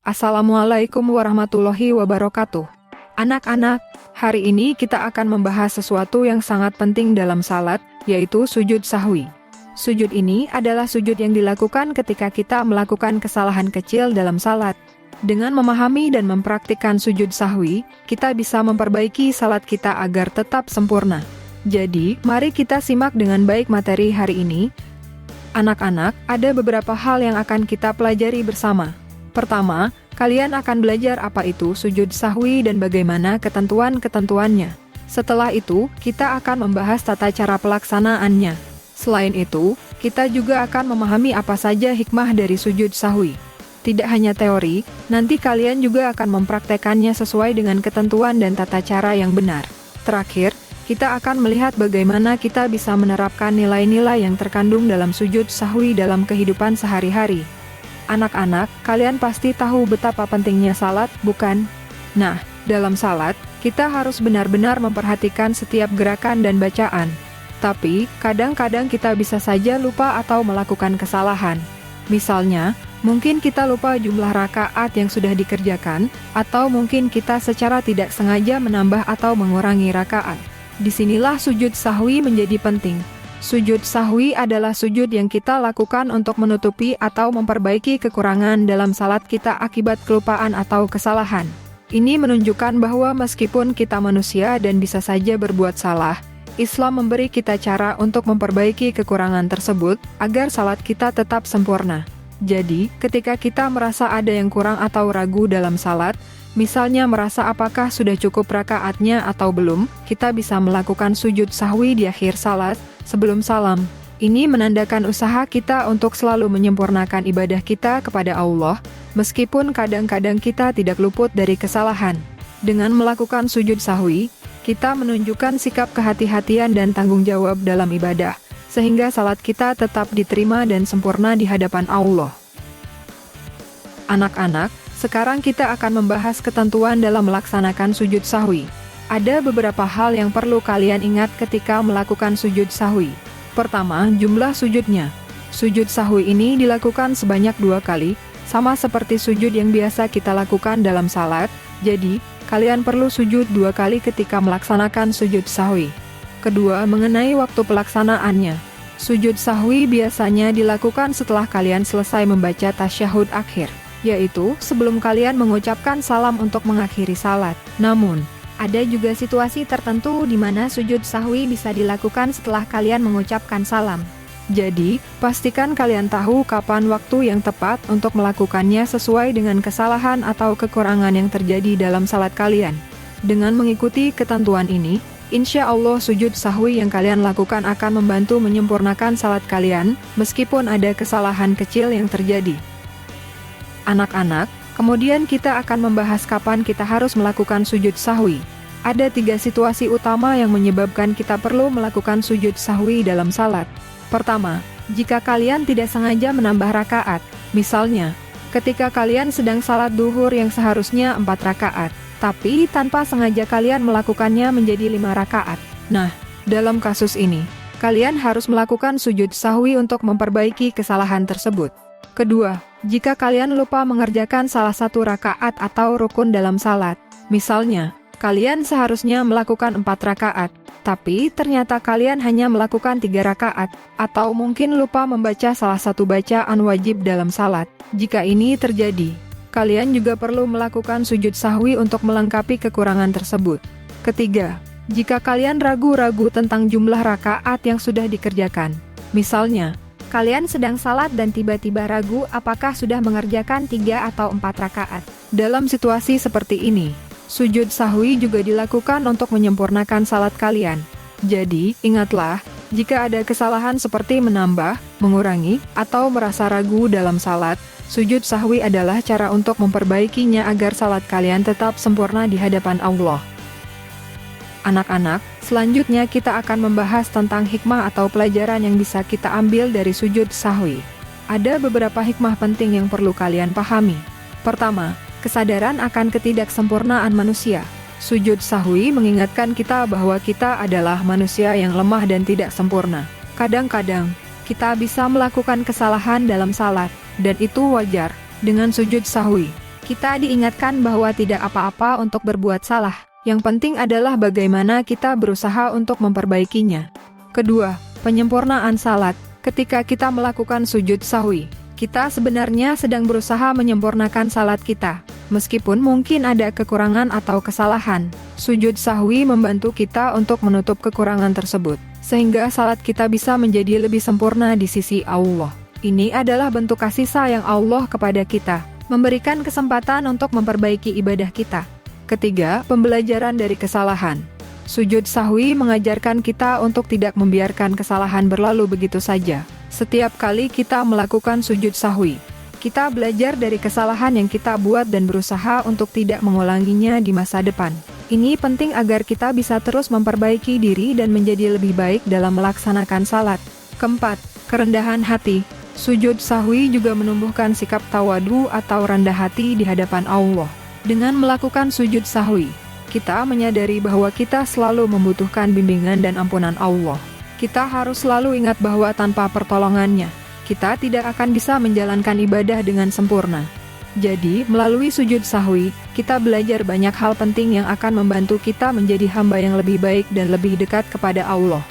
Assalamualaikum warahmatullahi wabarakatuh. Anak-anak, hari ini kita akan membahas sesuatu yang sangat penting dalam salat, yaitu sujud sahwi. Sujud ini adalah sujud yang dilakukan ketika kita melakukan kesalahan kecil dalam salat. Dengan memahami dan mempraktikkan sujud sahwi, kita bisa memperbaiki salat kita agar tetap sempurna. Jadi, mari kita simak dengan baik materi hari ini. Anak-anak, ada beberapa hal yang akan kita pelajari bersama. Pertama, kalian akan belajar apa itu sujud sahwi dan bagaimana ketentuan-ketentuannya. Setelah itu, kita akan membahas tata cara pelaksanaannya. Selain itu, kita juga akan memahami apa saja hikmah dari sujud sahwi. Tidak hanya teori, nanti kalian juga akan mempraktekannya sesuai dengan ketentuan dan tata cara yang benar. Terakhir, kita akan melihat bagaimana kita bisa menerapkan nilai-nilai yang terkandung dalam sujud sahwi dalam kehidupan sehari-hari. Anak-anak, kalian pasti tahu betapa pentingnya salat, bukan? Nah, dalam salat, kita harus benar-benar memperhatikan setiap gerakan dan bacaan. Tapi, kadang-kadang kita bisa saja lupa atau melakukan kesalahan. Misalnya, mungkin kita lupa jumlah rakaat yang sudah dikerjakan, atau mungkin kita secara tidak sengaja menambah atau mengurangi rakaat. Disinilah sujud sahwi menjadi penting. Sujud sahwi adalah sujud yang kita lakukan untuk menutupi atau memperbaiki kekurangan dalam salat kita akibat kelupaan atau kesalahan. Ini menunjukkan bahwa meskipun kita manusia dan bisa saja berbuat salah, Islam memberi kita cara untuk memperbaiki kekurangan tersebut agar salat kita tetap sempurna. Jadi, ketika kita merasa ada yang kurang atau ragu dalam salat, misalnya merasa apakah sudah cukup rakaatnya atau belum, kita bisa melakukan sujud sahwi di akhir salat, sebelum salam. Ini menandakan usaha kita untuk selalu menyempurnakan ibadah kita kepada Allah, meskipun kadang-kadang kita tidak luput dari kesalahan. Dengan melakukan sujud sahwi, kita menunjukkan sikap kehati-hatian dan tanggung jawab dalam ibadah, sehingga salat kita tetap diterima dan sempurna di hadapan Allah. Anak-anak, sekarang kita akan membahas ketentuan dalam melaksanakan sujud sahwi. Ada beberapa hal yang perlu kalian ingat ketika melakukan sujud sahwi. Pertama, jumlah sujudnya. Sujud sahwi ini dilakukan sebanyak 2 kali, sama seperti sujud yang biasa kita lakukan dalam salat, jadi, kalian perlu sujud 2 kali ketika melaksanakan sujud sahwi. Kedua, mengenai waktu pelaksanaannya. Sujud sahwi biasanya dilakukan setelah kalian selesai membaca tasyahud akhir, yaitu sebelum kalian mengucapkan salam untuk mengakhiri salat. Namun, ada juga situasi tertentu di mana sujud sahwi bisa dilakukan setelah kalian mengucapkan salam. Jadi, pastikan kalian tahu kapan waktu yang tepat untuk melakukannya sesuai dengan kesalahan atau kekurangan yang terjadi dalam salat kalian. Dengan mengikuti ketentuan ini, insya Allah sujud sahwi yang kalian lakukan akan membantu menyempurnakan salat kalian, meskipun ada kesalahan kecil yang terjadi. Anak-anak, kemudian kita akan membahas kapan kita harus melakukan sujud sahwi. Ada 3 situasi utama yang menyebabkan kita perlu melakukan sujud sahwi dalam salat. Pertama, jika kalian tidak sengaja menambah rakaat. Misalnya, ketika kalian sedang salat duhur yang seharusnya 4 rakaat, tapi tanpa sengaja kalian melakukannya menjadi 5 rakaat. Nah, dalam kasus ini, kalian harus melakukan sujud sahwi untuk memperbaiki kesalahan tersebut. Kedua, jika kalian lupa mengerjakan salah satu rakaat atau rukun dalam salat, misalnya, kalian seharusnya melakukan 4 rakaat, tapi ternyata kalian hanya melakukan 3 rakaat, atau mungkin lupa membaca salah satu bacaan wajib dalam salat. Jika ini terjadi, kalian juga perlu melakukan sujud sahwi untuk melengkapi kekurangan tersebut. Ketiga, jika kalian ragu-ragu tentang jumlah rakaat yang sudah dikerjakan, misalnya, kalian sedang salat dan tiba-tiba ragu apakah sudah mengerjakan 3 atau 4 rakaat. Dalam situasi seperti ini, sujud sahwi juga dilakukan untuk menyempurnakan salat kalian. Jadi, ingatlah, jika ada kesalahan seperti menambah, mengurangi, atau merasa ragu dalam salat, sujud sahwi adalah cara untuk memperbaikinya agar salat kalian tetap sempurna di hadapan Allah. Anak-anak, selanjutnya kita akan membahas tentang hikmah atau pelajaran yang bisa kita ambil dari sujud sahwi. Ada beberapa hikmah penting yang perlu kalian pahami. Pertama, kesadaran akan ketidaksempurnaan manusia. Sujud sahwi mengingatkan kita bahwa kita adalah manusia yang lemah dan tidak sempurna. Kadang-kadang, kita bisa melakukan kesalahan dalam salat, dan itu wajar. Dengan sujud sahwi, Kita diingatkan bahwa tidak apa-apa untuk berbuat salah. Yang penting adalah bagaimana kita berusaha untuk memperbaikinya. Kedua, penyempurnaan salat. Ketika kita melakukan sujud sahwi, kita sebenarnya sedang berusaha menyempurnakan salat kita. Meskipun mungkin ada kekurangan atau kesalahan, sujud sahwi membantu kita untuk menutup kekurangan tersebut, sehingga salat kita bisa menjadi lebih sempurna di sisi Allah. Ini adalah bentuk kasih sayang Allah kepada kita, memberikan kesempatan untuk memperbaiki ibadah kita. Ketiga, pembelajaran dari kesalahan. Sujud sahwi mengajarkan kita untuk tidak membiarkan kesalahan berlalu begitu saja. Setiap kali kita melakukan sujud sahwi, kita belajar dari kesalahan yang kita buat dan berusaha untuk tidak mengulanginya di masa depan. Ini penting agar kita bisa terus memperbaiki diri dan menjadi lebih baik dalam melaksanakan salat. Keempat, kerendahan hati. Sujud sahwi juga menumbuhkan sikap tawadu atau rendah hati di hadapan Allah. Dengan melakukan sujud sahwi, kita menyadari bahwa kita selalu membutuhkan bimbingan dan ampunan Allah. Kita harus selalu ingat bahwa tanpa pertolongannya, kita tidak akan bisa menjalankan ibadah dengan sempurna. Jadi, melalui sujud sahwi, kita belajar banyak hal penting yang akan membantu kita menjadi hamba yang lebih baik dan lebih dekat kepada Allah.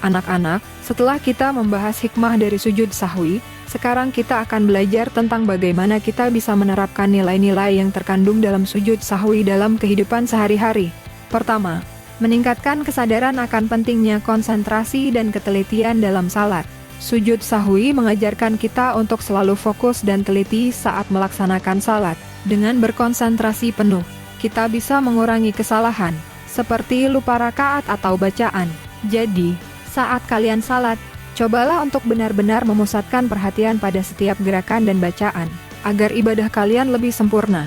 Anak-anak, setelah kita membahas hikmah dari sujud sahwi, sekarang kita akan belajar tentang bagaimana kita bisa menerapkan nilai-nilai yang terkandung dalam sujud sahwi dalam kehidupan sehari-hari. Pertama, meningkatkan kesadaran akan pentingnya konsentrasi dan ketelitian dalam salat. Sujud sahwi mengajarkan kita untuk selalu fokus dan teliti saat melaksanakan salat. Dengan berkonsentrasi penuh, kita bisa mengurangi kesalahan, seperti lupa rakaat atau bacaan. Jadi, saat kalian salat, cobalah untuk benar-benar memusatkan perhatian pada setiap gerakan dan bacaan, agar ibadah kalian lebih sempurna.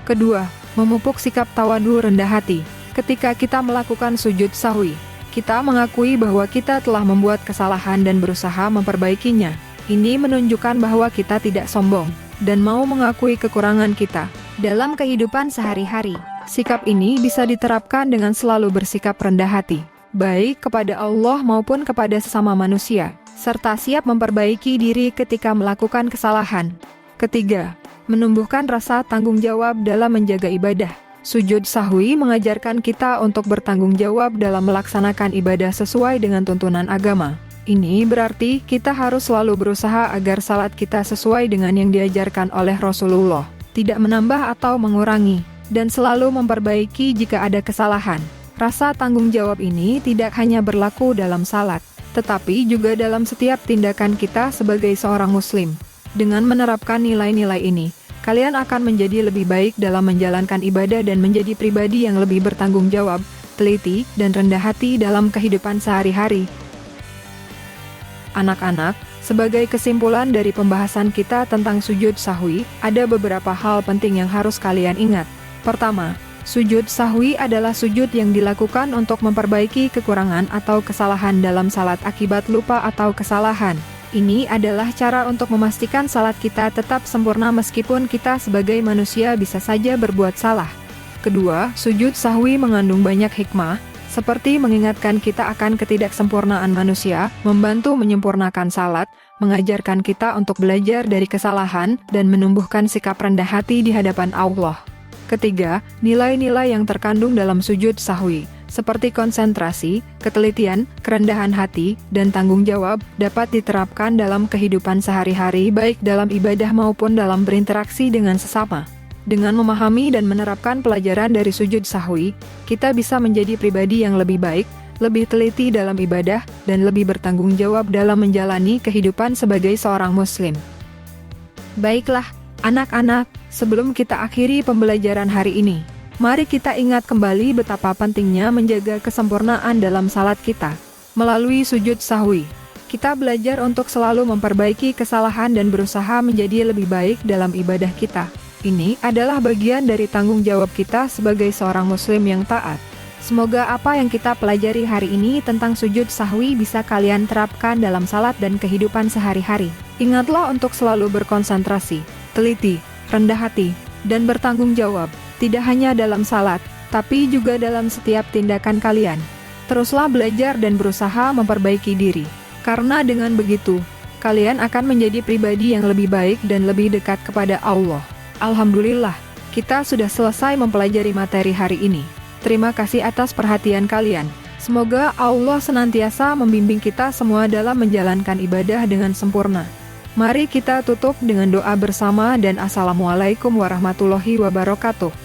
Kedua, memupuk sikap tawadu rendah hati. Ketika kita melakukan sujud sahwi, kita mengakui bahwa kita telah membuat kesalahan dan berusaha memperbaikinya. Ini menunjukkan bahwa kita tidak sombong, dan mau mengakui kekurangan kita dalam kehidupan sehari-hari. Sikap ini bisa diterapkan dengan selalu bersikap rendah hati, baik kepada Allah maupun kepada sesama manusia, serta siap memperbaiki diri ketika melakukan kesalahan. Ketiga, menumbuhkan rasa tanggung jawab dalam menjaga ibadah. Sujud sahwi mengajarkan kita untuk bertanggung jawab dalam melaksanakan ibadah sesuai dengan tuntunan agama. Ini berarti kita harus selalu berusaha agar salat kita sesuai dengan yang diajarkan oleh Rasulullah, tidak menambah atau mengurangi, dan selalu memperbaiki jika ada kesalahan. Rasa tanggung jawab ini tidak hanya berlaku dalam salat, tetapi juga dalam setiap tindakan kita sebagai seorang muslim. Dengan menerapkan nilai-nilai ini, kalian akan menjadi lebih baik dalam menjalankan ibadah dan menjadi pribadi yang lebih bertanggung jawab, teliti, dan rendah hati dalam kehidupan sehari-hari. Anak-anak, sebagai kesimpulan dari pembahasan kita tentang sujud sahwi, ada beberapa hal penting yang harus kalian ingat. Pertama, sujud sahwi adalah sujud yang dilakukan untuk memperbaiki kekurangan atau kesalahan dalam salat akibat lupa atau kesalahan. Ini adalah cara untuk memastikan salat kita tetap sempurna meskipun kita sebagai manusia bisa saja berbuat salah. Kedua, sujud sahwi mengandung banyak hikmah, seperti mengingatkan kita akan ketidaksempurnaan manusia, membantu menyempurnakan salat, mengajarkan kita untuk belajar dari kesalahan, dan menumbuhkan sikap rendah hati di hadapan Allah. Ketiga, nilai-nilai yang terkandung dalam sujud sahwi, seperti konsentrasi, ketelitian, kerendahan hati, dan tanggung jawab, dapat diterapkan dalam kehidupan sehari-hari baik dalam ibadah maupun dalam berinteraksi dengan sesama. Dengan memahami dan menerapkan pelajaran dari sujud sahwi, kita bisa menjadi pribadi yang lebih baik, lebih teliti dalam ibadah, dan lebih bertanggung jawab dalam menjalani kehidupan sebagai seorang muslim. Baiklah, anak-anak, sebelum kita akhiri pembelajaran hari ini, mari kita ingat kembali betapa pentingnya menjaga kesempurnaan dalam salat kita. Melalui sujud sahwi, kita belajar untuk selalu memperbaiki kesalahan dan berusaha menjadi lebih baik dalam ibadah kita. Ini adalah bagian dari tanggung jawab kita sebagai seorang muslim yang taat. Semoga apa yang kita pelajari hari ini tentang sujud sahwi bisa kalian terapkan dalam salat dan kehidupan sehari-hari. Ingatlah untuk selalu berkonsentrasi, teliti, rendah hati, dan bertanggung jawab, tidak hanya dalam salat, tapi juga dalam setiap tindakan kalian. Teruslah belajar dan berusaha memperbaiki diri, karena dengan begitu, kalian akan menjadi pribadi yang lebih baik dan lebih dekat kepada Allah. Alhamdulillah, kita sudah selesai mempelajari materi hari ini. Terima kasih atas perhatian kalian. Semoga Allah senantiasa membimbing kita semua dalam menjalankan ibadah dengan sempurna. Mari kita tutup dengan doa bersama dan Assalamualaikum warahmatullahi wabarakatuh.